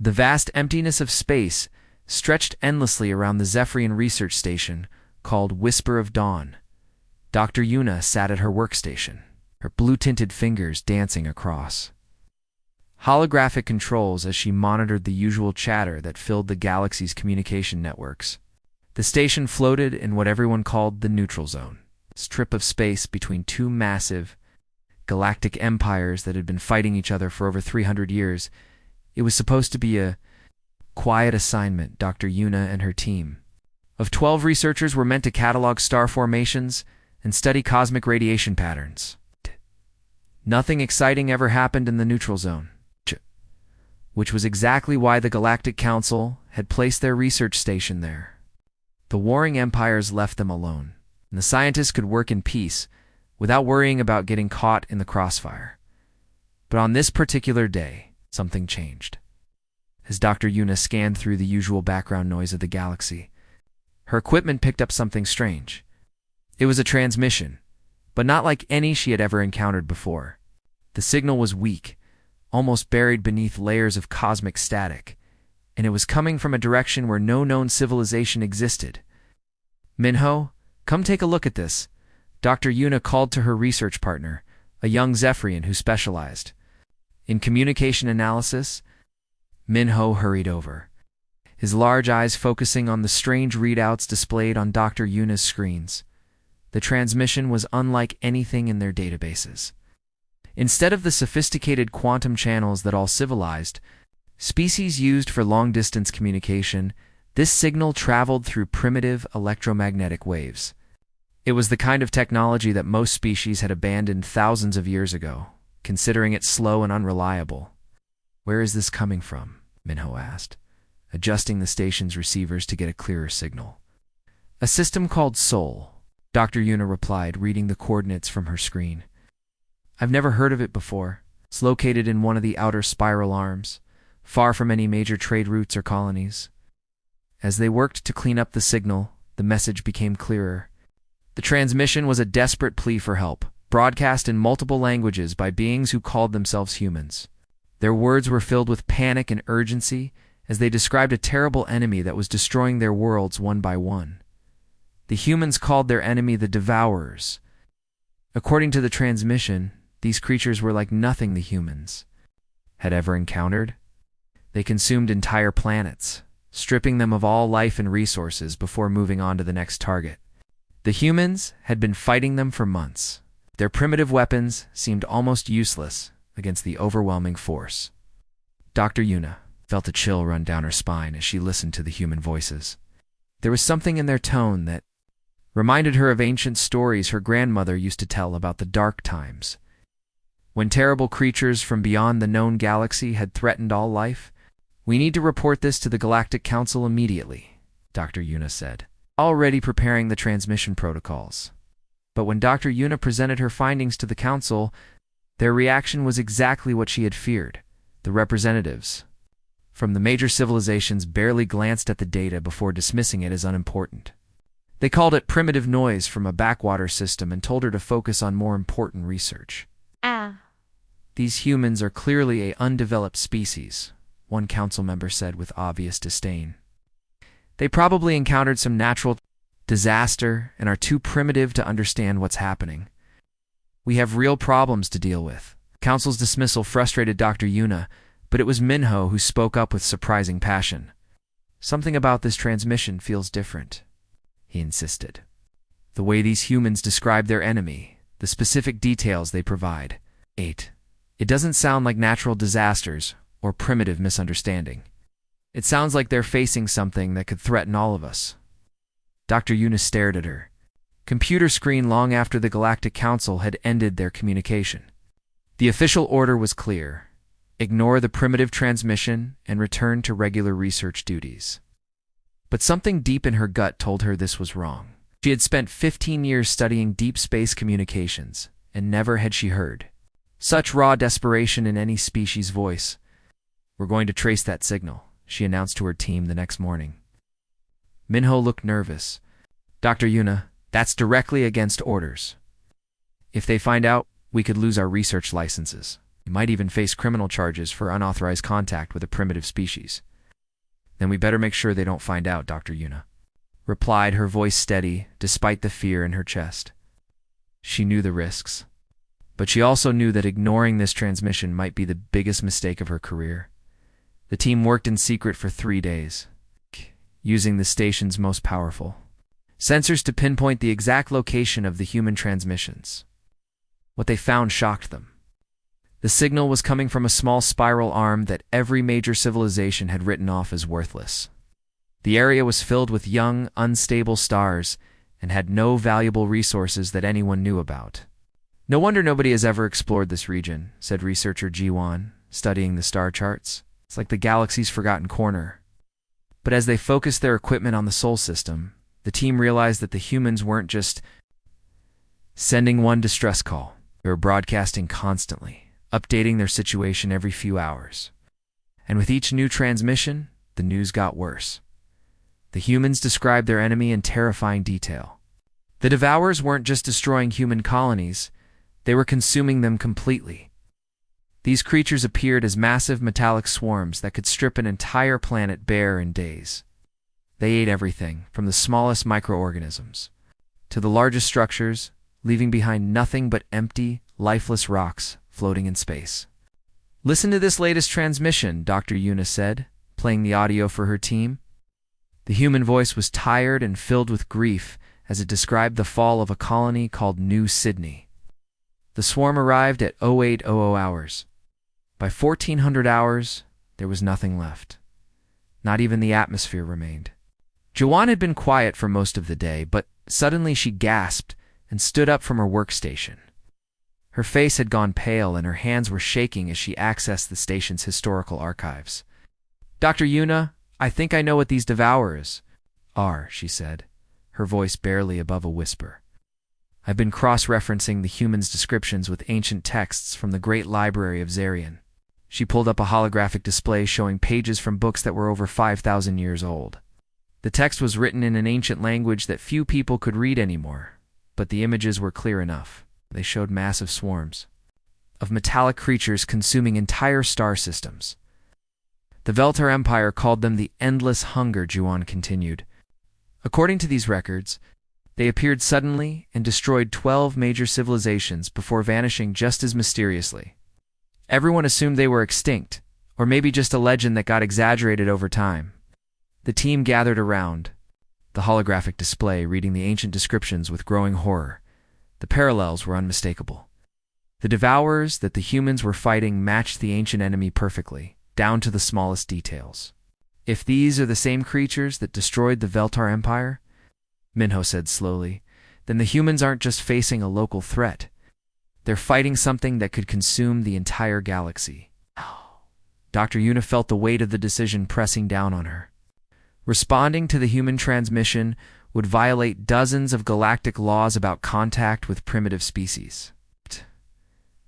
The vast emptiness of space stretched endlessly around the Zephyrian research station called Whisper of Dawn. Dr. Yuna sat at her workstation, her blue-tinted fingers dancing across holographic controls as she monitored the usual chatter that filled the galaxy's communication networks. The station floated in what everyone called the neutral zone, a strip of space between two massive galactic empires that had been fighting each other for over 300 years. It was supposed to be a quiet assignment. Dr. Yuna and her team of 12 researchers were meant to catalog star formations and study cosmic radiation patterns. Nothing exciting ever happened in the neutral zone, which was exactly why the Galactic Council had placed their research station there. The warring empires left them alone, and the scientists could work in peace without worrying about getting caught in the crossfire. But on this particular day, something changed. As Dr. Yuna scanned through the usual background noise of the galaxy, her equipment picked up something strange. It was a transmission, but not like any she had ever encountered before. The signal was weak, almost buried beneath layers of cosmic static, and it was coming from a direction where no known civilization existed. "Minho, come take a look at this," Dr. Yuna called to her research partner, a young Zephyrian who specialized in communication analysis. Minho hurried over, his large eyes focusing on the strange readouts displayed on Dr. Yuna's screens. The transmission was unlike anything in their databases. Instead of the sophisticated quantum channels that all civilized species used for long-distance communication, this signal traveled through primitive electromagnetic waves. It was the kind of technology that most species had abandoned thousands of years ago, considering it slow and unreliable. "Where is this coming from?" Minho asked, adjusting the station's receivers to get a clearer signal. "A system called Sol," Dr. Yuna replied, reading the coordinates from her screen. "I've never heard of it before. It's located in one of the outer spiral arms, far from any major trade routes or colonies." As they worked to clean up the signal, the message became clearer. The transmission was a desperate plea for help, broadcast in multiple languages by beings who called themselves humans. Their words were filled with panic and urgency as they described a terrible enemy that was destroying their worlds one by one. The humans called their enemy the Devourers. According to the transmission, these creatures were like nothing the humans had ever encountered. They consumed entire planets, stripping them of all life and resources before moving on to the next target. The humans had been fighting them for months. Their primitive weapons seemed almost useless against the overwhelming force. Dr. Yuna felt a chill run down her spine as she listened to the human voices. There was something in their tone that reminded her of ancient stories her grandmother used to tell about the dark times, when terrible creatures from beyond the known galaxy had threatened all life. "We need to report this to the Galactic Council immediately," Dr. Yuna said, already preparing the transmission protocols. But when Dr. Yuna presented her findings to the Council, their reaction was exactly what she had feared. The representatives from the major civilizations barely glanced at the data before dismissing it as unimportant. They called it primitive noise from a backwater system and told her to focus on more important research. "These humans are clearly an undeveloped species," one council member said with obvious disdain. "They probably encountered some natural disaster and are too primitive to understand what's happening. We have real problems to deal with." Council's dismissal frustrated Dr. Yuna, but it was Minho who spoke up with surprising passion. "Something about this transmission feels different," he insisted. "The way these humans describe their enemy, the specific details they provide. It doesn't sound like natural disasters or primitive misunderstanding. It sounds like they're facing something that could threaten all of us." Dr. Yuna stared at her computer screen long after the Galactic Council had ended their communication. The official order was clear: ignore the primitive transmission and return to regular research duties. But something deep in her gut told her this was wrong. She had spent 15 years studying deep space communications, and never had she heard such raw desperation in any species' voice. "We're going to trace that signal," she announced to her team the next morning. Minho looked nervous. "Dr. Yuna, that's directly against orders. If they find out, we could lose our research licenses," You might even face criminal charges for unauthorized contact with a primitive species. Then we better make sure they don't find out, Dr. Yuna replied, her voice steady despite the fear in her chest. She knew the risks, but she also knew that ignoring this transmission might be the biggest mistake of her career. The team worked in secret for 3 days, using the station's most powerful sensors to pinpoint the exact location of the human transmissions. What they found shocked them. The signal was coming from a small spiral arm that every major civilization had written off as worthless. The area was filled with young, unstable stars and had no valuable resources that anyone knew about. No wonder nobody has ever explored this region, said researcher Jiwan, studying the star charts. It's like the galaxy's forgotten corner. But as they focused their equipment on the Sol system, the team realized that the humans weren't just sending one distress call. They were broadcasting constantly, updating their situation every few hours. And with each new transmission, the news got worse. The humans described their enemy in terrifying detail. The Devourers weren't just destroying human colonies, they were consuming them completely. These creatures appeared as massive metallic swarms that could strip an entire planet bare in days. They ate everything, from the smallest microorganisms to the largest structures, leaving behind nothing but empty, lifeless rocks floating in space. Listen to this latest transmission, Dr. Yuna said, playing the audio for her team. The human voice was tired and filled with grief as it described the fall of a colony called New Sydney. The swarm arrived at 0800 hours. By 1400 hours, there was nothing left. Not even the atmosphere remained. Jiwan had been quiet for most of the day, but suddenly she gasped and stood up from her workstation. Her face had gone pale and her hands were shaking as she accessed the station's historical archives. Dr. Yuna, I think I know what these Devourers are, she said, her voice barely above a whisper. I've been cross-referencing the humans' descriptions with ancient texts from the Great Library of Zarian. She pulled up a holographic display showing pages from books that were over 5,000 years old. The text was written in an ancient language that few people could read anymore, but the images were clear enough. They showed massive swarms of metallic creatures consuming entire star systems. The Veltar Empire called them the Endless Hunger, Jiwan continued. According to these records, they appeared suddenly and destroyed 12 major civilizations before vanishing just as mysteriously. Everyone assumed they were extinct, or maybe just a legend that got exaggerated over time. The team gathered around the holographic display, reading the ancient descriptions with growing horror. The parallels were unmistakable. The Devourers that the humans were fighting matched the ancient enemy perfectly, down to the smallest details. If these are the same creatures that destroyed the Veltar Empire, Minho said slowly, then the humans aren't just facing a local threat. They're fighting something that could consume the entire galaxy. Dr. Yuna felt the weight of the decision pressing down on her. Responding to the human transmission would violate dozens of galactic laws about contact with primitive species.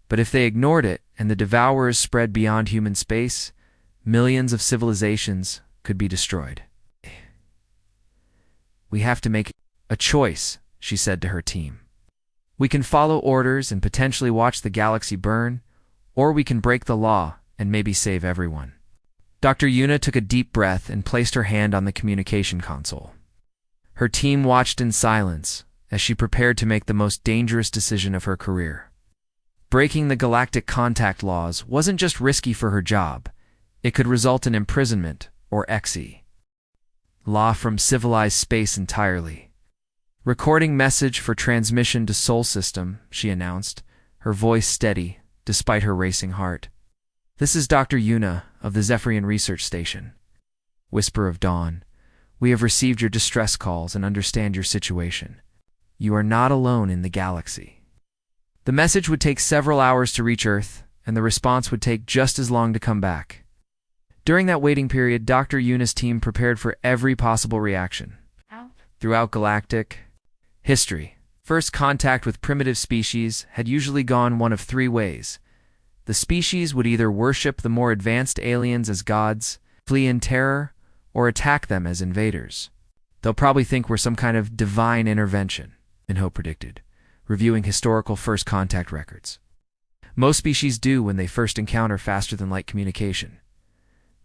But if they ignored it and the Devourers spread beyond human space, millions of civilizations could be destroyed. We have to make a choice, she said to her team. We can follow orders and potentially watch the galaxy burn, or we can break the law and maybe save everyone. Dr. Yuna took a deep breath and placed her hand on the communication console. Her team watched in silence as she prepared to make the most dangerous decision of her career. Breaking the galactic contact laws wasn't just risky for her job, it could result in imprisonment or exile. Law from civilized space entirely. Recording message for transmission to Sol system, she announced, her voice steady despite her racing heart. This is Dr. Yuna of the Zephyrian Research Station. Whisper of Dawn. We have received your distress calls and understand your situation. You are not alone in the galaxy. The message would take several hours to reach Earth, and the response would take just as long to come back. During that waiting period, Dr. Yuna's team prepared for every possible reaction. Throughout galactic history, first contact with primitive species had usually gone one of 3 ways. The species would either worship the more advanced aliens as gods, flee in terror, or attack them as invaders. They'll probably think we're some kind of divine intervention, Minho predicted, reviewing historical first contact records. Most species do when they first encounter faster-than-light communication.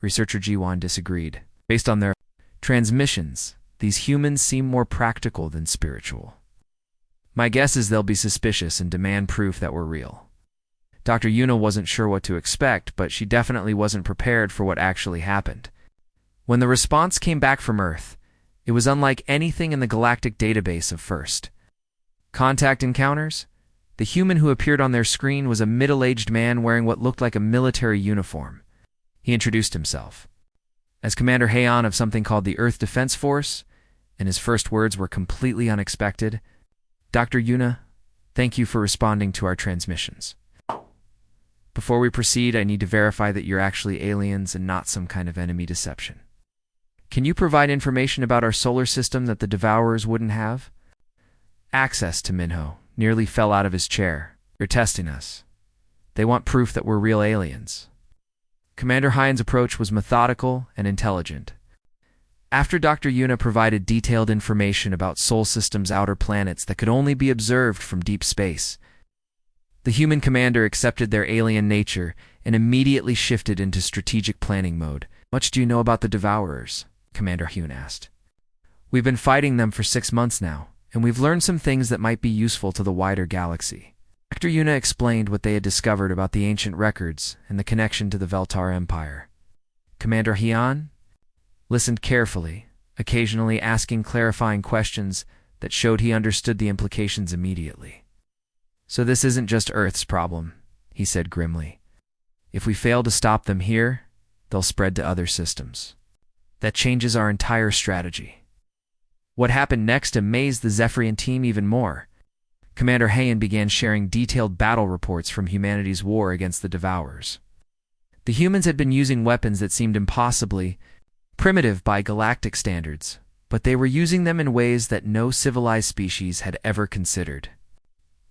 Researcher Jiwan disagreed. Based on their transmissions, these humans seem more practical than spiritual. My guess is they'll be suspicious and demand proof that we're real. Dr. Yuna wasn't sure what to expect, but she definitely wasn't prepared for what actually happened. When the response came back from Earth, it was unlike anything in the galactic database of first contact encounters. The human who appeared on their screen was a middle-aged man wearing what looked like a military uniform. He introduced himself as Commander Heian of something called the Earth Defense Force, and his first words were completely unexpected. Dr. Yuna, thank you for responding to our transmissions. Before we proceed, I need to verify that you're actually aliens and not some kind of enemy deception. Can you provide information about our solar system that the Devourers wouldn't have? Access to Minho nearly fell out of his chair. They're testing us. They want proof that we're real aliens. Commander Hein's approach was methodical and intelligent. After Dr. Yuna provided detailed information about Sol System's outer planets that could only be observed from deep space, the human commander accepted their alien nature and immediately shifted into strategic planning mode. Much do you know about the Devourers? Commander Hyun asked. We've been fighting them for 6 months now, and we've learned some things that might be useful to the wider galaxy. Dr. Yuna explained what they had discovered about the ancient records and the connection to the Veltar Empire. Commander Hyun listened carefully, occasionally asking clarifying questions that showed he understood the implications immediately. So this isn't just Earth's problem, he said grimly. If we fail to stop them here, they'll spread to other systems. That changes our entire strategy. What happened next amazed the Zephyrian team even more. Commander Heian began sharing detailed battle reports from humanity's war against the Devourers. The humans had been using weapons that seemed impossibly primitive by galactic standards, but they were using them in ways that no civilized species had ever considered.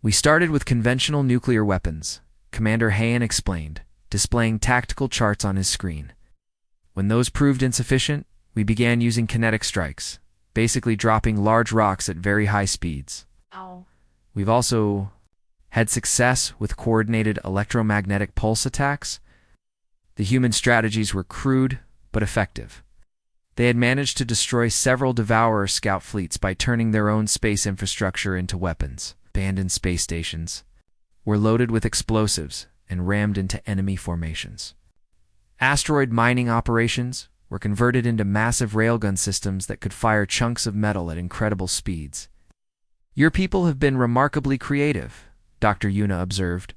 We started with conventional nuclear weapons, Commander Heian explained, displaying tactical charts on his screen. When those proved insufficient, we began using kinetic strikes, basically dropping large rocks at very high speeds. Ow. We've also had success with coordinated electromagnetic pulse attacks. The human strategies were crude but effective. They had managed to destroy several Devourer scout fleets by turning their own space infrastructure into weapons. Abandoned space stations were loaded with explosives and rammed into enemy formations. Asteroid mining operations were converted into massive railgun systems that could fire chunks of metal at incredible speeds. Your people have been remarkably creative, Dr. Yuna observed.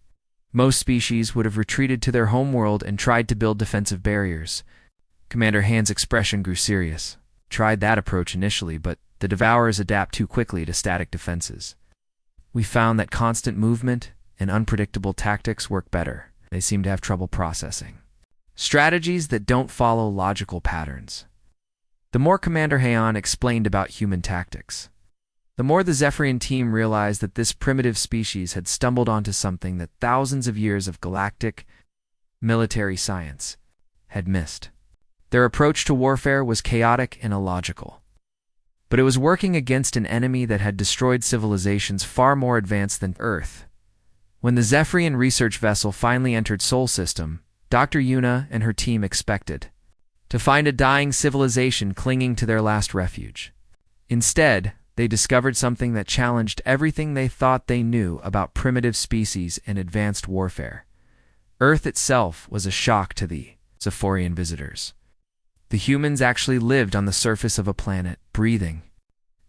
Most species would have retreated to their homeworld and tried to build defensive barriers. Commander Han's expression grew serious. Tried that approach initially, but the Devourers adapt too quickly to static defenses. We found that constant movement and unpredictable tactics work better. They seem to have trouble processing strategies that don't follow logical patterns. The more Commander Heian explained about human tactics, the more the Zephyrian team realized that this primitive species had stumbled onto something that thousands of years of galactic military science had missed. Their approach to warfare was chaotic and illogical, but it was working against an enemy that had destroyed civilizations far more advanced than Earth. When the Zephyrian research vessel finally entered Sol System, Dr. Yuna and her team expected to find a dying civilization clinging to their last refuge. Instead, they discovered something that challenged everything they thought they knew about primitive species and advanced warfare. Earth itself was a shock to the Zephyrian visitors. The humans actually lived on the surface of a planet, breathing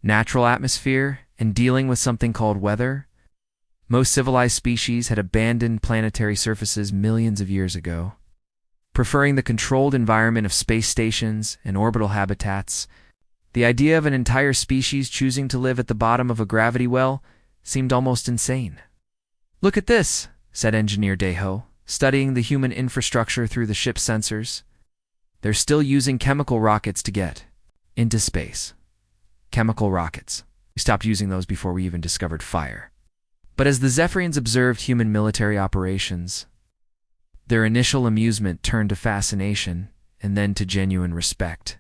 natural atmosphere and dealing with something called weather. Most civilized species had abandoned planetary surfaces millions of years ago, preferring the controlled environment of space stations and orbital habitats. The idea of an entire species choosing to live at the bottom of a gravity well seemed almost insane. "Look at this," said Engineer Deho, studying the human infrastructure through the ship's sensors. "They're still using chemical rockets to get into space." Chemical rockets. We stopped using those before we even discovered fire. But as the Zephyrians observed human military operations, their initial amusement turned to fascination and then to genuine respect.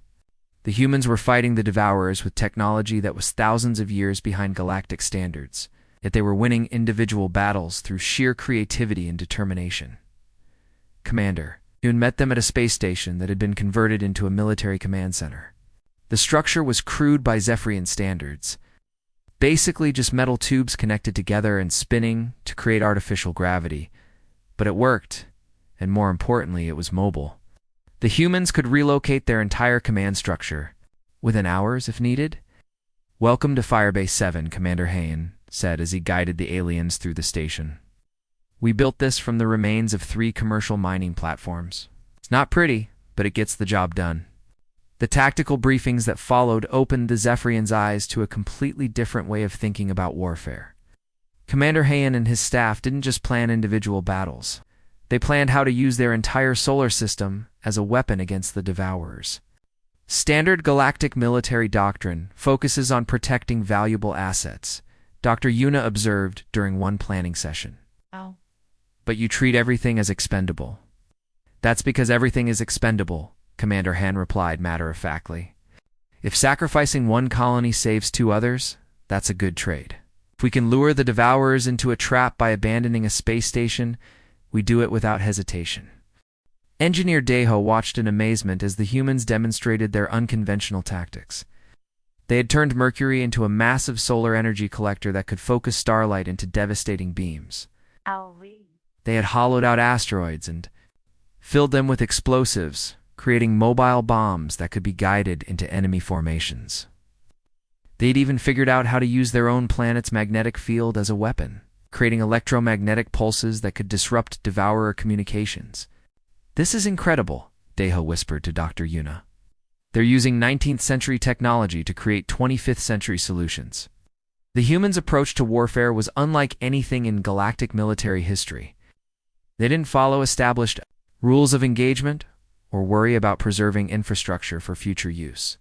The humans were fighting the Devourers with technology that was thousands of years behind galactic standards. yet they were winning individual battles through sheer creativity and determination. Commander Yoon met them at a space station that had been converted into a military command center. The structure was crude by Zephyrian standards, basically just metal tubes connected together and spinning to create artificial gravity. But it worked, and more importantly, it was mobile. The humans could relocate their entire command structure within hours if needed. "Welcome to Firebase 7, Commander Hayen said as he guided the aliens through the station. "We built this from the remains of 3 commercial mining platforms. It's not pretty, but it gets the job done." The tactical briefings that followed opened the Zephyrians' eyes to a completely different way of thinking about warfare. Commander Hayen and his staff didn't just plan individual battles. They planned how to use their entire solar system as a weapon against the Devourers. Standard galactic military doctrine focuses on protecting valuable assets, Dr. Yuna observed during one planning session. Oh. "But you treat everything as expendable." "That's because everything is expendable," Commander Han replied matter-of-factly. "If sacrificing one colony saves 2 others, that's a good trade. If we can lure the Devourers into a trap by abandoning a space station, we do it without hesitation." Engineer Daeho watched in amazement as the humans demonstrated their unconventional tactics. They had turned Mercury into a massive solar energy collector that could focus starlight into devastating beams. They had hollowed out asteroids and filled them with explosives, creating mobile bombs that could be guided into enemy formations. They'd even figured out how to use their own planet's magnetic field as a weapon, creating electromagnetic pulses that could disrupt Devourer communications. "This is incredible," Daeho whispered to Dr. Yuna. "They're using 19th century technology to create 25th century solutions." The humans' approach to warfare was unlike anything in galactic military history. They didn't follow established rules of engagement or worry about preserving infrastructure for future use.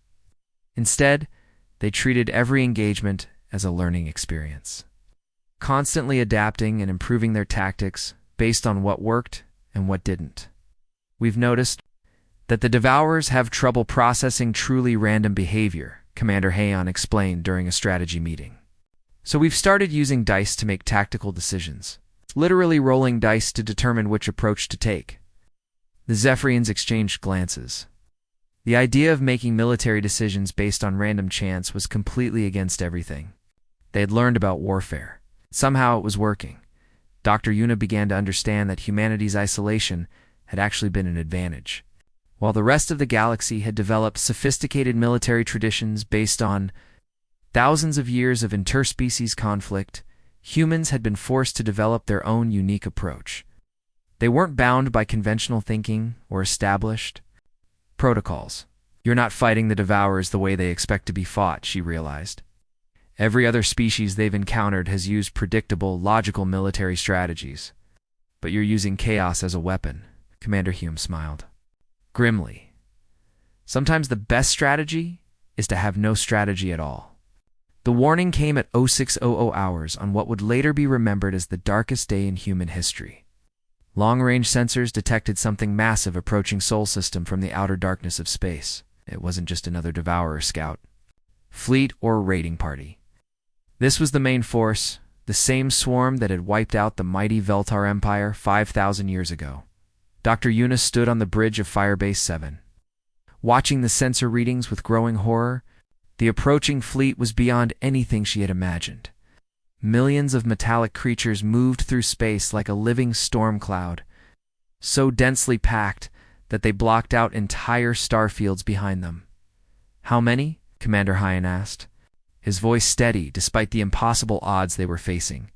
Instead, they treated every engagement as a learning experience, constantly adapting and improving their tactics based on what worked and what didn't. "We've noticed that the Devourers have trouble processing truly random behavior," Commander Hayen explained during a strategy meeting. "So we've started using dice to make tactical decisions, literally rolling dice to determine which approach to take." The Zephyrians exchanged glances. The idea of making military decisions based on random chance was completely against everything they had learned about warfare. Somehow it was working. Dr. Yuna began to understand that humanity's isolation had actually been an advantage. While the rest of the galaxy had developed sophisticated military traditions based on thousands of years of interspecies conflict, humans had been forced to develop their own unique approach. They weren't bound by conventional thinking or established protocols. "You're not fighting the Devourers the way they expect to be fought," she realized. "Every other species they've encountered has used predictable, logical military strategies. But you're using chaos as a weapon." Commander Hume smiled grimly. "Sometimes the best strategy is to have no strategy at all." The warning came at 0600 hours on what would later be remembered as the darkest day in human history. Long-range sensors detected something massive approaching Sol System from the outer darkness of space. It wasn't just another Devourer scout, fleet, or raiding party. This was the main force, the same swarm that had wiped out the mighty Veltar Empire 5,000 years ago. Dr. Yuna stood on the bridge of Firebase 7. Watching the sensor readings with growing horror, the approaching fleet was beyond anything she had imagined. Millions of metallic creatures moved through space like a living storm cloud, so densely packed that they blocked out entire star fields behind them. "How many?" Commander Hayen asked, his voice steady despite the impossible odds they were facing.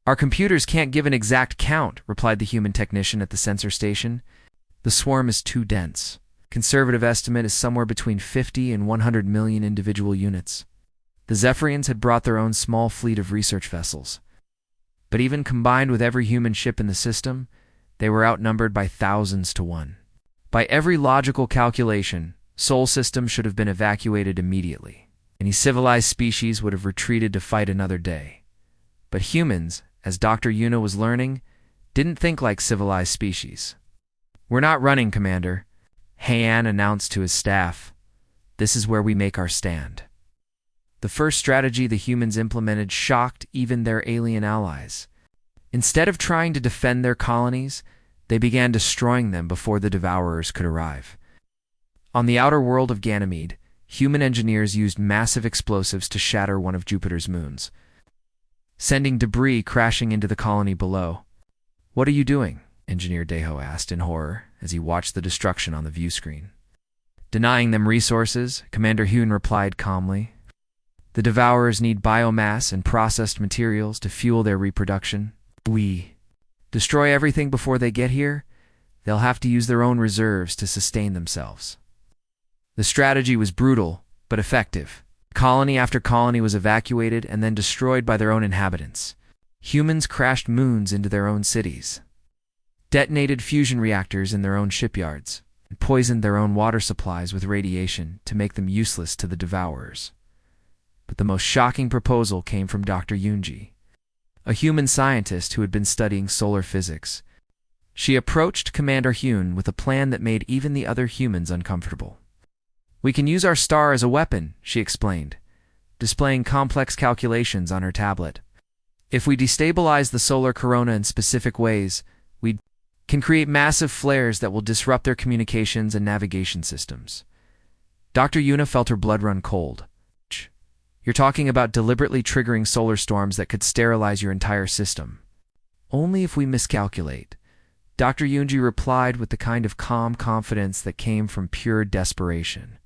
"Our computers can't give an exact count," replied the human technician at the sensor station. "The swarm is too dense. Conservative estimate is somewhere between 50 and 100 million individual units." The Zephyrians had brought their own small fleet of research vessels. But even combined with every human ship in the system, they were outnumbered by thousands to 1. By every logical calculation, Sol System should have been evacuated immediately. Any civilized species would have retreated to fight another day. But humans, as Dr. Yuna was learning, didn't think like civilized species. "We're not running, Commander," Hayen announced to his staff. "This is where we make our stand." The first strategy the humans implemented shocked even their alien allies. Instead of trying to defend their colonies, they began destroying them before the Devourers could arrive. On the outer world of Ganymede, human engineers used massive explosives to shatter one of Jupiter's moons, sending debris crashing into the colony below. "What are you doing?" Engineer Deho asked in horror as he watched the destruction on the view screen. "Denying them resources," Commander Hune replied calmly. "The Devourers need biomass and processed materials to fuel their reproduction. We destroy everything before they get here, they'll have to use their own reserves to sustain themselves." The strategy was brutal, but effective. Colony after colony was evacuated and then destroyed by their own inhabitants. Humans crashed moons into their own cities, detonated fusion reactors in their own shipyards, and poisoned their own water supplies with radiation to make them useless to the Devourers. But the most shocking proposal came from Dr. Yunji, a human scientist who had been studying solar physics. She approached Commander Hune with a plan that made even the other humans uncomfortable. "We can use our star as a weapon," she explained, displaying complex calculations on her tablet. "If we destabilize the solar corona in specific ways, we can create massive flares that will disrupt their communications and navigation systems." Dr. Yuna felt her blood run cold. "You're talking about deliberately triggering solar storms that could sterilize your entire system." "Only if we miscalculate," Dr. Yunji replied with the kind of calm confidence that came from pure desperation.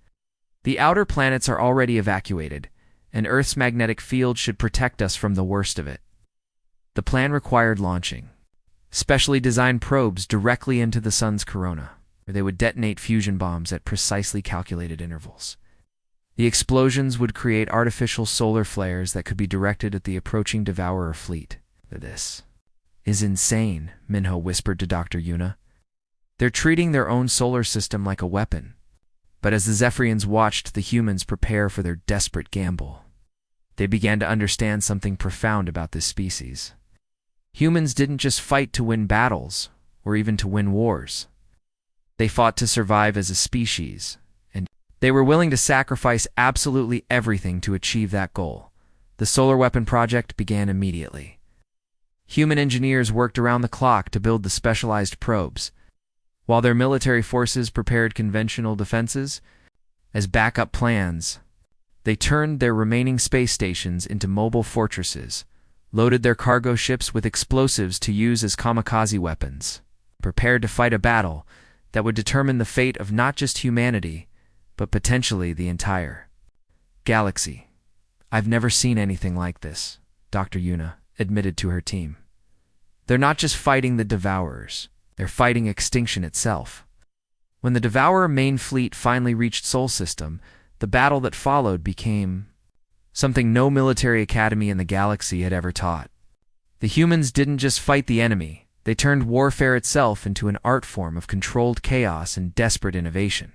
"The outer planets are already evacuated, and Earth's magnetic field should protect us from the worst of it. The plan required launching specially designed probes directly into the sun's corona, where they would detonate fusion bombs at precisely calculated intervals. The explosions would create artificial solar flares that could be directed at the approaching Devourer fleet. "This is insane," Minho whispered to Dr. Yuna. "They're treating their own solar system like a weapon." But as the Zephyrians watched the humans prepare for their desperate gamble, they began to understand something profound about this species. Humans didn't just fight to win battles, or even to win wars. They fought to survive as a species, and they were willing to sacrifice absolutely everything to achieve that goal. The solar weapon project began immediately. Human engineers worked around the clock to build the specialized probes, while their military forces prepared conventional defenses. As backup plans, they turned their remaining space stations into mobile fortresses, loaded their cargo ships with explosives to use as kamikaze weapons, prepared to fight a battle that would determine the fate of not just humanity, but potentially the entire galaxy. "I've never seen anything like this," Dr. Yuna admitted to her team. "They're not just fighting the Devourers. They're fighting extinction itself." When the Devourer main fleet finally reached Sol System, the battle that followed became something no military academy in the galaxy had ever taught. The humans didn't just fight the enemy, they turned warfare itself into an art form of controlled chaos and desperate innovation.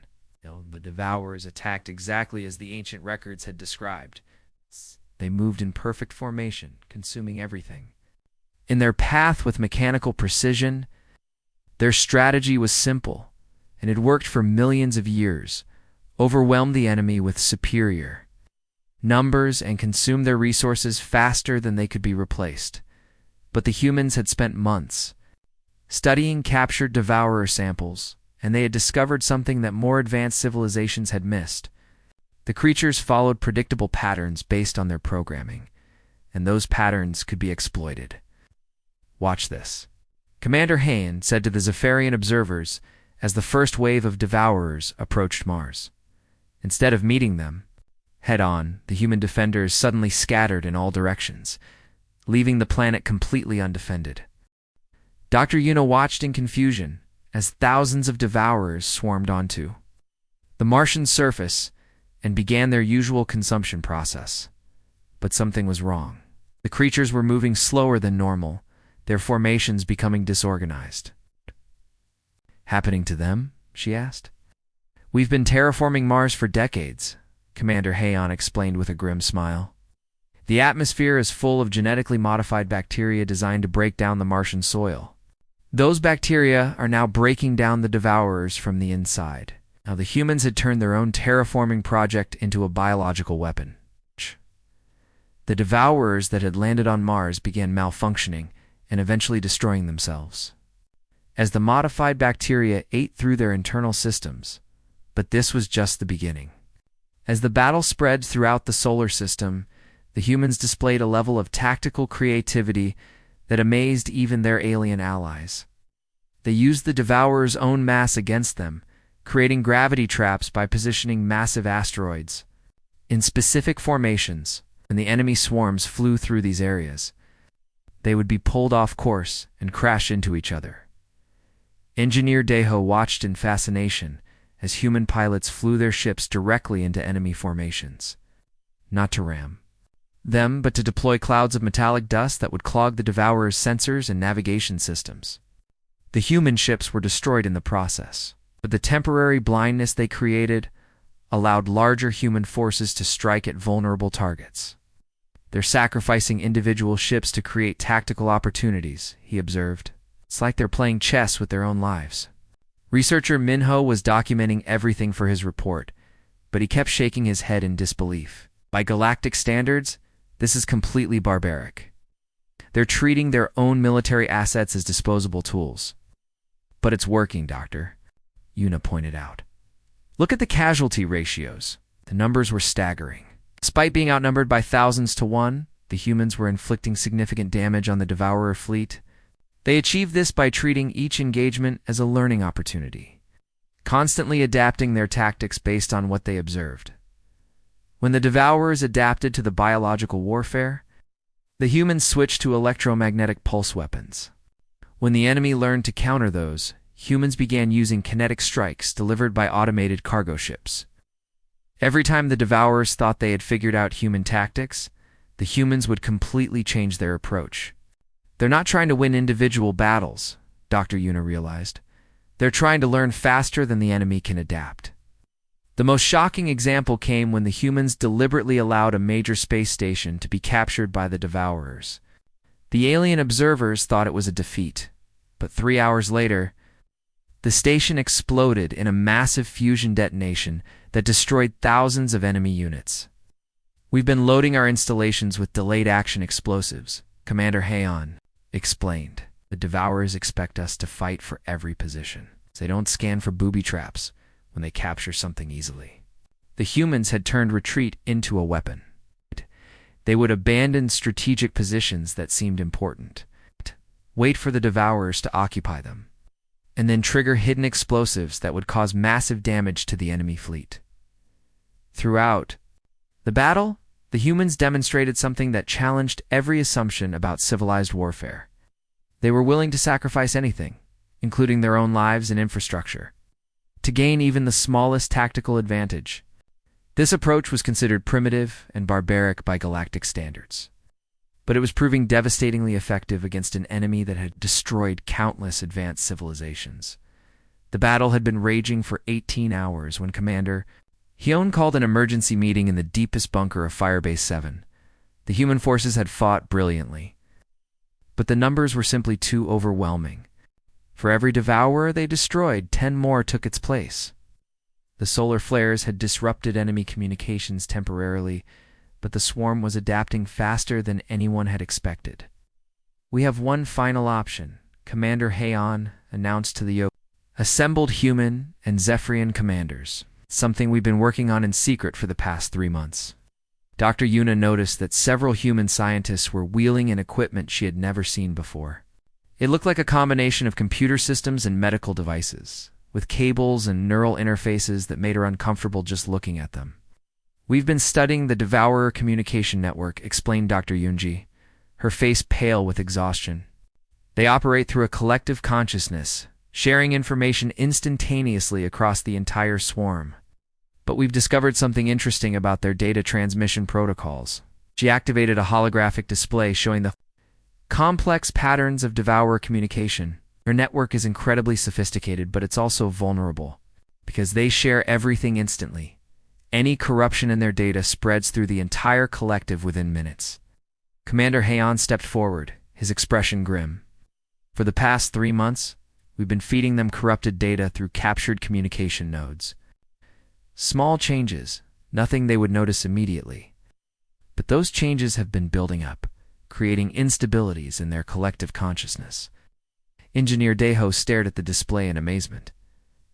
The Devourers attacked exactly as the ancient records had described. They moved in perfect formation, consuming everything in their path with mechanical precision. Their strategy was simple, and had worked for millions of years: overwhelm the enemy with superior numbers and consume their resources faster than they could be replaced. But the humans had spent months studying captured Devourer samples, and they had discovered something that more advanced civilizations had missed. The creatures followed predictable patterns based on their programming, and those patterns could be exploited. "Watch this," Commander Hayan said to the Zephyrian observers as the first wave of Devourers approached Mars. Instead of meeting them head-on, the human defenders suddenly scattered in all directions, leaving the planet completely undefended. Dr. Yuna watched in confusion as thousands of Devourers swarmed onto the Martian surface and began their usual consumption process. But something was wrong. The creatures were moving slower than normal, their formations becoming disorganized. "Happening to them?" she asked. "We've been terraforming Mars for decades," Commander Hayan explained with a grim smile. "The atmosphere is full of genetically modified bacteria designed to break down the Martian soil. Those bacteria are now breaking down the Devourers from the inside." Now the humans had turned their own terraforming project into a biological weapon. The devourers that had landed on Mars began malfunctioning and eventually destroying themselves, as the modified bacteria ate through their internal systems. But this was just the beginning. As the battle spread throughout the solar system, the humans displayed a level of tactical creativity that amazed even their alien allies. They used the devourers' own mass against them, creating gravity traps by positioning massive asteroids in specific formations. When the enemy swarms flew through these areas, they would be pulled off course and crash into each other. Engineer Deho watched in fascination as human pilots flew their ships directly into enemy formations, not to ram them, but to deploy clouds of metallic dust that would clog the devourers' sensors and navigation systems. The human ships were destroyed in the process, but the temporary blindness they created allowed larger human forces to strike at vulnerable targets. They're sacrificing individual ships to create tactical opportunities, he observed. It's like they're playing chess with their own lives. Researcher Minho was documenting everything for his report, but he kept shaking his head in disbelief. By galactic standards, this is completely barbaric. They're treating their own military assets as disposable tools. But it's working, Doctor, Yuna pointed out. Look at the casualty ratios. The numbers were staggering. Despite being outnumbered by thousands to one, the humans were inflicting significant damage on the Devourer fleet. They achieved this by treating each engagement as a learning opportunity, constantly adapting their tactics based on what they observed. When the Devourers adapted to the biological warfare, the humans switched to electromagnetic pulse weapons. When the enemy learned to counter those, humans began using kinetic strikes delivered by automated cargo ships. Every time the Devourers thought they had figured out human tactics, the humans would completely change their approach. They're not trying to win individual battles, Dr. Yuna realized. They're trying to learn faster than the enemy can adapt. The most shocking example came when the humans deliberately allowed a major space station to be captured by the Devourers. The alien observers thought it was a defeat, but 3 hours later, the station exploded in a massive fusion detonation that destroyed thousands of enemy units. We've been loading our installations with delayed action explosives, Commander Heian explained. The Devourers expect us to fight for every position. They don't scan for booby traps when they capture something easily. The humans had turned retreat into a weapon. They would abandon strategic positions that seemed important, wait for the Devourers to occupy them, and then trigger hidden explosives that would cause massive damage to the enemy fleet. Throughout the battle, the humans demonstrated something that challenged every assumption about civilized warfare. They were willing to sacrifice anything, including their own lives and infrastructure, to gain even the smallest tactical advantage. This approach was considered primitive and barbaric by galactic standards, but it was proving devastatingly effective against an enemy that had destroyed countless advanced civilizations. The battle had been raging for 18 hours when Commander Heian called an emergency meeting in the deepest bunker of Firebase 7. The human forces had fought brilliantly, but the numbers were simply too overwhelming. For every devourer they destroyed, 10 more took its place. The solar flares had disrupted enemy communications temporarily, but the swarm was adapting faster than anyone had expected. "We have one final option," Commander Heian announced to the assembled human and Zephyrian commanders, something we've been working on in secret for the past 3 months. Dr. Yuna noticed that several human scientists were wheeling in equipment she had never seen before. It looked like a combination of computer systems and medical devices, with cables and neural interfaces that made her uncomfortable just looking at them. "We've been studying the Devourer communication network," explained Dr. Yunji, her face pale with exhaustion. "They operate through a collective consciousness, sharing information instantaneously across the entire swarm. But we've discovered something interesting about their data transmission protocols." She activated a holographic display showing the complex patterns of Devourer communication. Their network is incredibly sophisticated, but it's also vulnerable, because they share everything instantly. Any corruption in their data spreads through the entire collective within minutes. Commander Heian stepped forward, his expression grim. "For the past 3 months, we've been feeding them corrupted data through captured communication nodes. Small changes, nothing they would notice immediately. But those changes have been building up, creating instabilities in their collective consciousness. Engineer Deho stared at the display in amazement.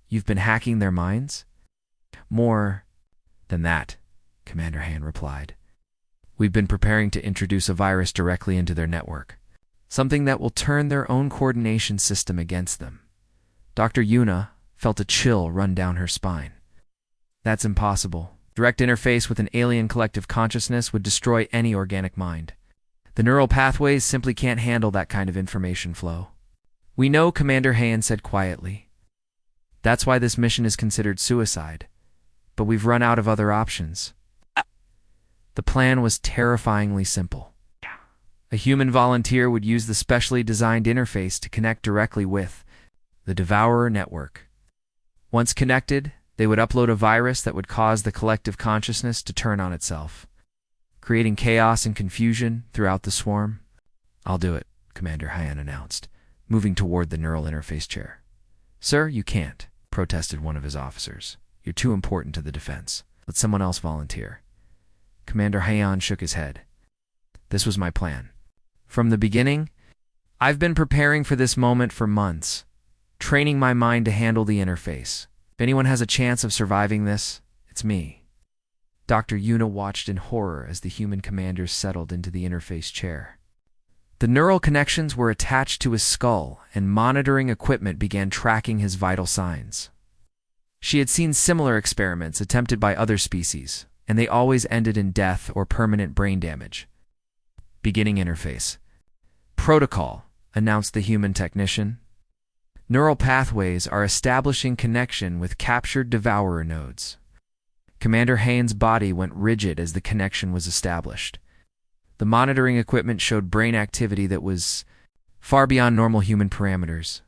You've been hacking their minds? More than that, Commander Han replied. We've been preparing to introduce a virus directly into their network, something that will turn their own coordination system against them. Dr. Yuna felt a chill run down her spine. That's impossible. Direct interface with an alien collective consciousness would destroy any organic mind. The neural pathways simply can't handle that kind of information flow. We know, Commander Han said quietly. That's why this mission is considered suicide. But we've run out of other options. The plan was terrifyingly simple. A human volunteer would use the specially designed interface to connect directly with the Devourer network. Once connected, they would upload a virus that would cause the collective consciousness to turn on itself, creating chaos and confusion throughout the swarm. I'll do it, Commander Han announced, moving toward the neural interface chair. Sir, you can't, protested one of his officers. You're too important to the defense. Let someone else volunteer. Commander Han shook his head. This was my plan. From the beginning, I've been preparing for this moment for months, training my mind to handle the interface. If anyone has a chance of surviving this, it's me. Dr. Yuna watched in horror as the human commanders settled into the interface chair. The neural connections were attached to his skull, and monitoring equipment began tracking his vital signs. She had seen similar experiments attempted by other species, and they always ended in death or permanent brain damage. Beginning interface. Protocol, announced the human technician. Neural pathways are establishing connection with captured devourer nodes. Commander Han's body went rigid as the connection was established. The monitoring equipment showed brain activity that was far beyond normal human parameters.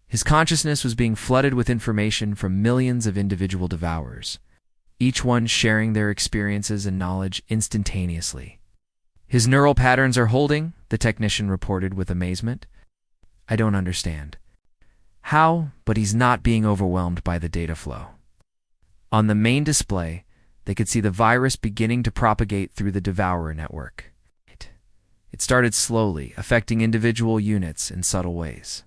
His consciousness was being flooded with information from millions of individual devourers, each one sharing their experiences and knowledge instantaneously. His neural patterns are holding, the technician reported with amazement. I don't understand how, but he's not being overwhelmed by the data flow. On the main display, they could see the virus beginning to propagate through the devourer network. It started slowly, affecting individual units in subtle ways.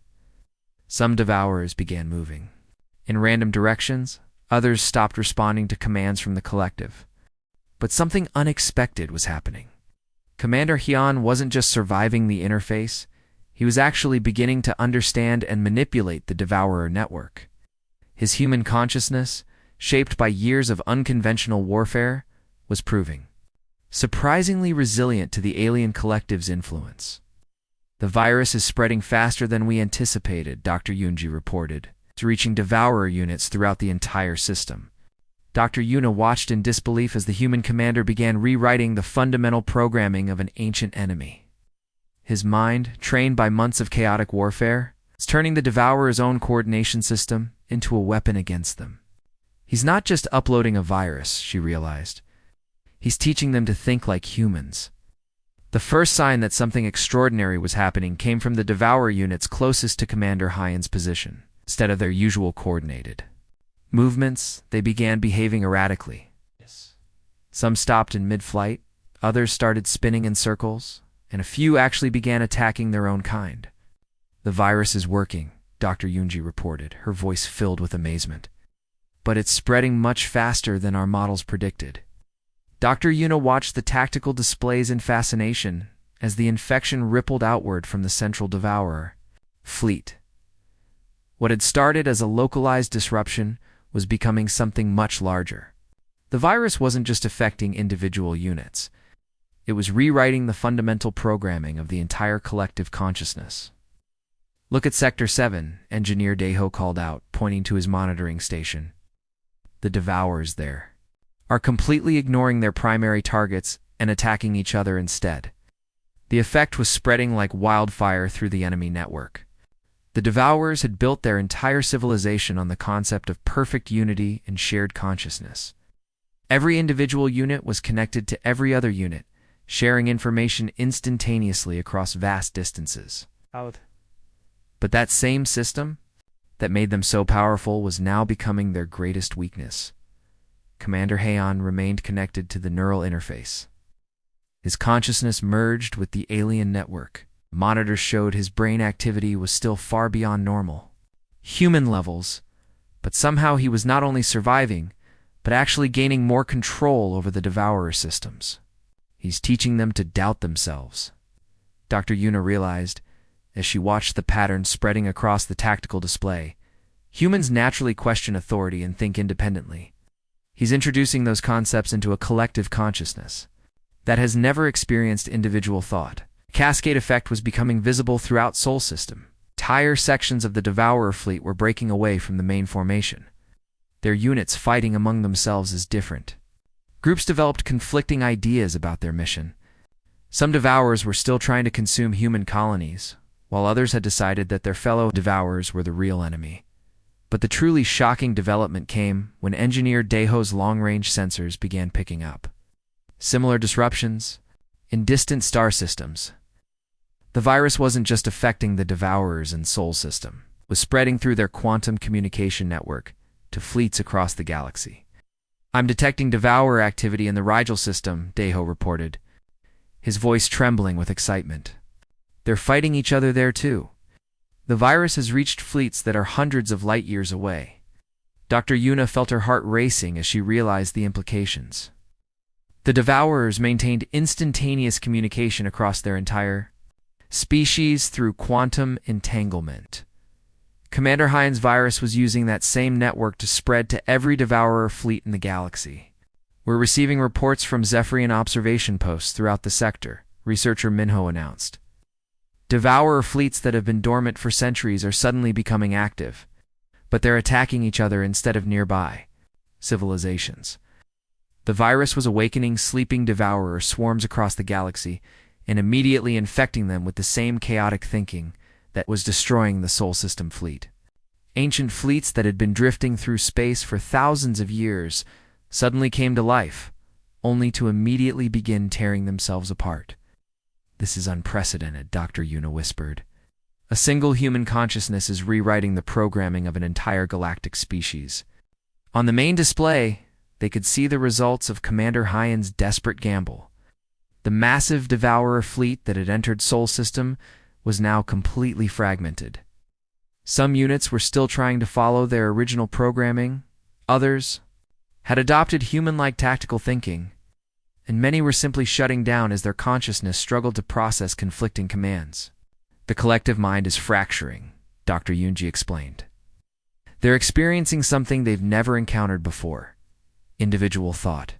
Some devourers began moving in random directions, others stopped responding to commands from the collective. But something unexpected was happening. Commander Hyun wasn't just surviving the interface, he was actually beginning to understand and manipulate the devourer network. His human consciousness, shaped by years of unconventional warfare, was proving surprisingly resilient to the alien collective's influence. The virus is spreading faster than we anticipated, Dr. Yunji reported. It's reaching devourer units throughout the entire system. Dr. Yuna watched in disbelief as the human commander began rewriting the fundamental programming of an ancient enemy. His mind, trained by months of chaotic warfare, is turning the devourer's own coordination system into a weapon against them. He's not just uploading a virus, she realized. He's teaching them to think like humans. The first sign that something extraordinary was happening came from the devourer units closest to Commander Hyan's position. Instead of their usual coordinated movements, they began behaving erratically. Some stopped in mid-flight, others started spinning in circles, and a few actually began attacking their own kind. The virus is working, Dr. Yunji reported, her voice filled with amazement. But it's spreading much faster than our models predicted. Dr. Yuna watched the tactical displays in fascination as the infection rippled outward from the central devourer fleet. What had started as a localized disruption was becoming something much larger. The virus wasn't just affecting individual units. It was rewriting the fundamental programming of the entire collective consciousness. Look at Sector 7, Engineer Deho called out, pointing to his monitoring station. The devourers there are completely ignoring their primary targets and attacking each other instead. The effect was spreading like wildfire through the enemy network. The devourers had built their entire civilization on the concept of perfect unity and shared consciousness. Every individual unit was connected to every other unit, sharing information instantaneously across vast distances. But that same system that made them so powerful was now becoming their greatest weakness. Commander Heian remained connected to the neural interface. His consciousness merged with the alien network. Monitors showed his brain activity was still far beyond normal. Human levels, but somehow he was not only surviving, but actually gaining more control over the Devourer systems. He's teaching them to doubt themselves. Dr. Yuna realized, as she watched the pattern spreading across the tactical display. Humans naturally question authority and think independently. He's introducing those concepts into a collective consciousness that has never experienced individual thought. A cascade effect was becoming visible throughout Sol System. Entire sections of the Devourer fleet were breaking away from the main formation. Their units fighting among themselves as different. Groups developed conflicting ideas about their mission. Some Devourers were still trying to consume human colonies, while others had decided that their fellow Devourers were the real enemy. But the truly shocking development came when Engineer Daeho's long-range sensors began picking up similar disruptions in distant star systems. The virus wasn't just affecting the Devourers in Sol System, it was spreading through their quantum communication network to fleets across the galaxy. "I'm detecting Devourer activity in the Rigel system," Daeho reported, his voice trembling with excitement. "They're fighting each other there too. The virus has reached fleets that are hundreds of light years away." Dr. Yuna felt her heart racing as she realized the implications. The Devourers maintained instantaneous communication across their entire species through quantum entanglement. Commander Hyan's virus was using that same network to spread to every Devourer fleet in the galaxy. "We're receiving reports from Zephyrian observation posts throughout the sector," researcher Minho announced. "Devourer fleets that have been dormant for centuries are suddenly becoming active, but they're attacking each other instead of nearby civilizations." The virus was awakening sleeping Devourer swarms across the galaxy and immediately infecting them with the same chaotic thinking that was destroying the Sol System fleet. Ancient fleets that had been drifting through space for thousands of years suddenly came to life, only to immediately begin tearing themselves apart. "This is unprecedented," Dr. Yuna whispered. "A single human consciousness is rewriting the programming of an entire galactic species." On the main display, they could see the results of Commander Hyan's desperate gamble. The massive Devourer fleet that had entered Sol System was now completely fragmented. Some units were still trying to follow their original programming, others had adopted human-like tactical thinking, and many were simply shutting down as their consciousness struggled to process conflicting commands. "The collective mind is fracturing," Dr. Yunji explained. "They're experiencing something they've never encountered before: individual thought.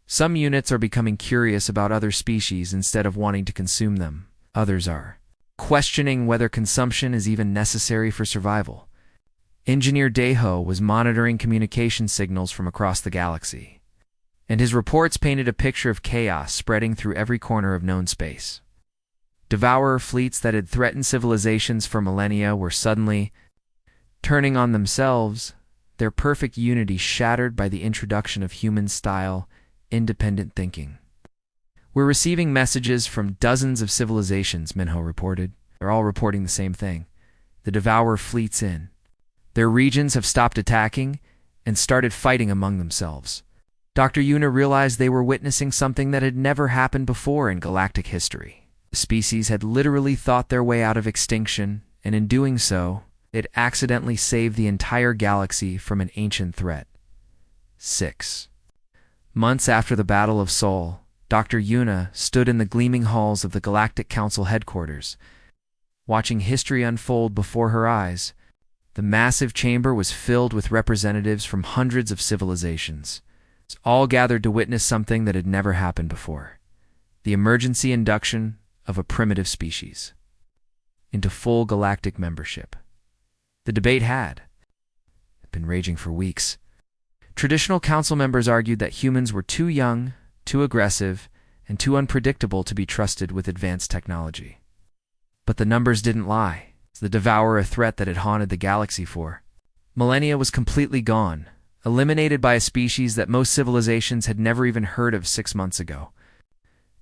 Some units are becoming curious about other species instead of wanting to consume them. Others are questioning whether consumption is even necessary for survival." Engineer Daeho was monitoring communication signals from across the galaxy, and his reports painted a picture of chaos spreading through every corner of known space. Devourer fleets that had threatened civilizations for millennia were suddenly turning on themselves, their perfect unity shattered by the introduction of human-style, independent thinking. "We're receiving messages from dozens of civilizations," Minho reported. "They're all reporting the same thing. The Devourer fleet's in. Their regions have stopped attacking and started fighting among themselves." Dr. Yuna realized they were witnessing something that had never happened before in galactic history. The species had literally thought their way out of extinction, and in doing so, it accidentally saved the entire galaxy from an ancient threat. 6 months after the Battle of Sol, Dr. Yuna stood in the gleaming halls of the Galactic Council headquarters, watching history unfold before her eyes. The massive chamber was filled with representatives from hundreds of civilizations, all gathered to witness something that had never happened before: the emergency induction of a primitive species into full galactic membership. The debate had been raging for weeks. Traditional council members argued that humans were too young, too aggressive, and too unpredictable to be trusted with advanced technology. But the numbers didn't lie. The Devourer threat that had haunted the galaxy for millennia was completely gone, eliminated by a species that most civilizations had never even heard of 6 months ago.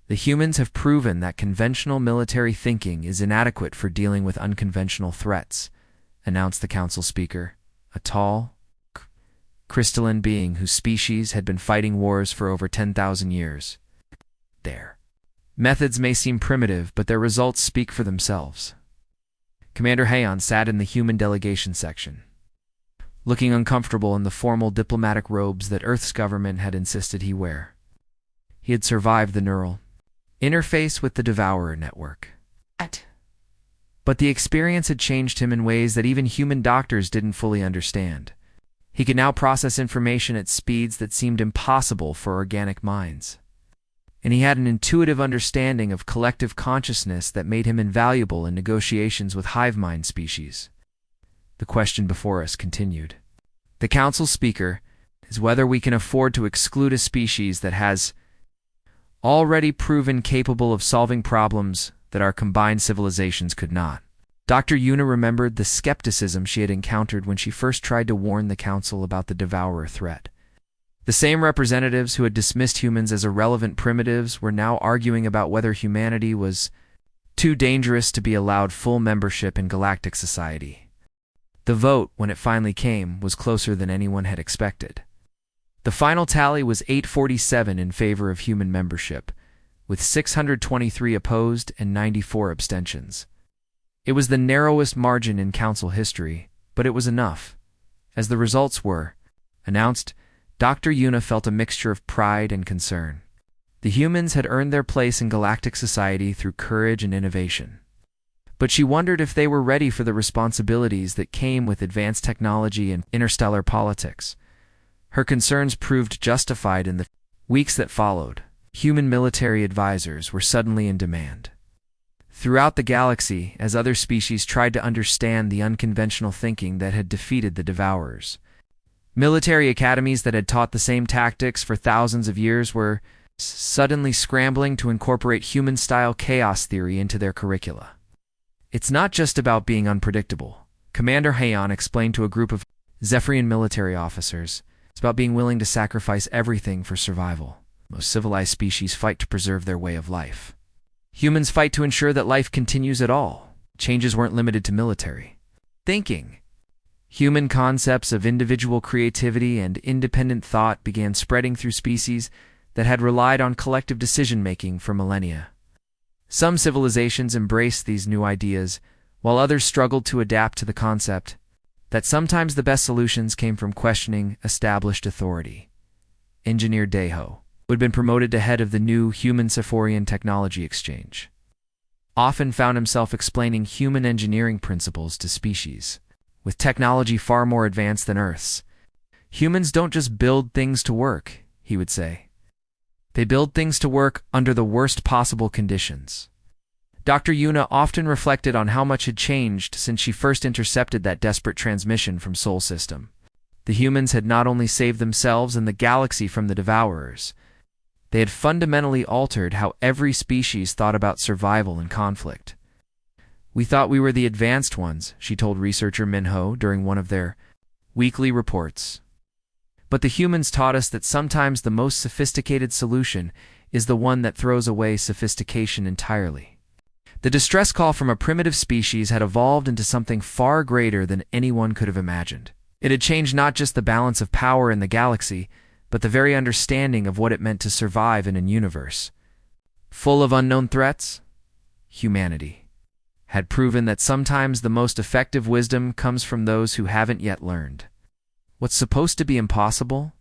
"The humans have proven that conventional military thinking is inadequate for dealing with unconventional threats," announced the council speaker, a tall, crystalline being whose species had been fighting wars for over 10,000 years. "There Methods may seem primitive, but their results speak for themselves. Commander Heian sat in the human delegation section, looking uncomfortable in the formal diplomatic robes that Earth's government had insisted he wear. He had survived the neural interface with the Devourer network. But the experience had changed him in ways that even human doctors didn't fully understand. He could now process information at speeds that seemed impossible for organic minds. And he had an intuitive understanding of collective consciousness that made him invaluable in negotiations with hive mind species. The question before us continued. The council speaker is whether we can afford to exclude a species that has already proven capable of solving problems that our combined civilizations could not. Dr. Yuna remembered the skepticism she had encountered when she first tried to warn the council about the Devourer threat. The same representatives who had dismissed humans as irrelevant primitives were now arguing about whether humanity was too dangerous to be allowed full membership in galactic society. The vote, when it finally came, was closer than anyone had expected. The final tally was 847 in favor of human membership, with 623 opposed and 94 abstentions. It was the narrowest margin in council history, but it was enough. As the results were announced, Dr. Yuna felt a mixture of pride and concern. The humans had earned their place in galactic society through courage and innovation. But she wondered if they were ready for the responsibilities that came with advanced technology and interstellar politics. Her concerns proved justified in the weeks that followed. Human military advisors were suddenly in demand. Throughout the galaxy, as other species tried to understand the unconventional thinking that had defeated the Devourers, military academies that had taught the same tactics for thousands of years were suddenly scrambling to incorporate human-style chaos theory into their curricula. It's not just about being unpredictable, Commander Heian explained to a group of Zephyrian military officers. It's about being willing to sacrifice everything for survival. Most civilized species fight to preserve their way of life. Humans fight to ensure that life continues at all. Changes weren't limited to military thinking. Human concepts of individual creativity and independent thought began spreading through species that had relied on collective decision-making for millennia. Some civilizations embraced these new ideas, while others struggled to adapt to the concept that sometimes the best solutions came from questioning established authority. Engineer Deho, who had been promoted to head of the new Human-Sephorian Technology Exchange, often found himself explaining human engineering principles to species with technology far more advanced than Earth's. Humans don't just build things to work, he would say. They build things to work under the worst possible conditions. Dr. Yuna often reflected on how much had changed since she first intercepted that desperate transmission from Sol System. The humans had not only saved themselves and the galaxy from the Devourers, they had fundamentally altered how every species thought about survival and conflict. We thought we were the advanced ones, she told researcher Minho during one of their weekly reports. But the humans taught us that sometimes the most sophisticated solution is the one that throws away sophistication entirely. The distress call from a primitive species had evolved into something far greater than anyone could have imagined. It had changed not just the balance of power in the galaxy, but the very understanding of what it meant to survive in a universe full of unknown threats. Humanity had proven that sometimes the most effective wisdom comes from those who haven't yet learned. What's supposed to be impossible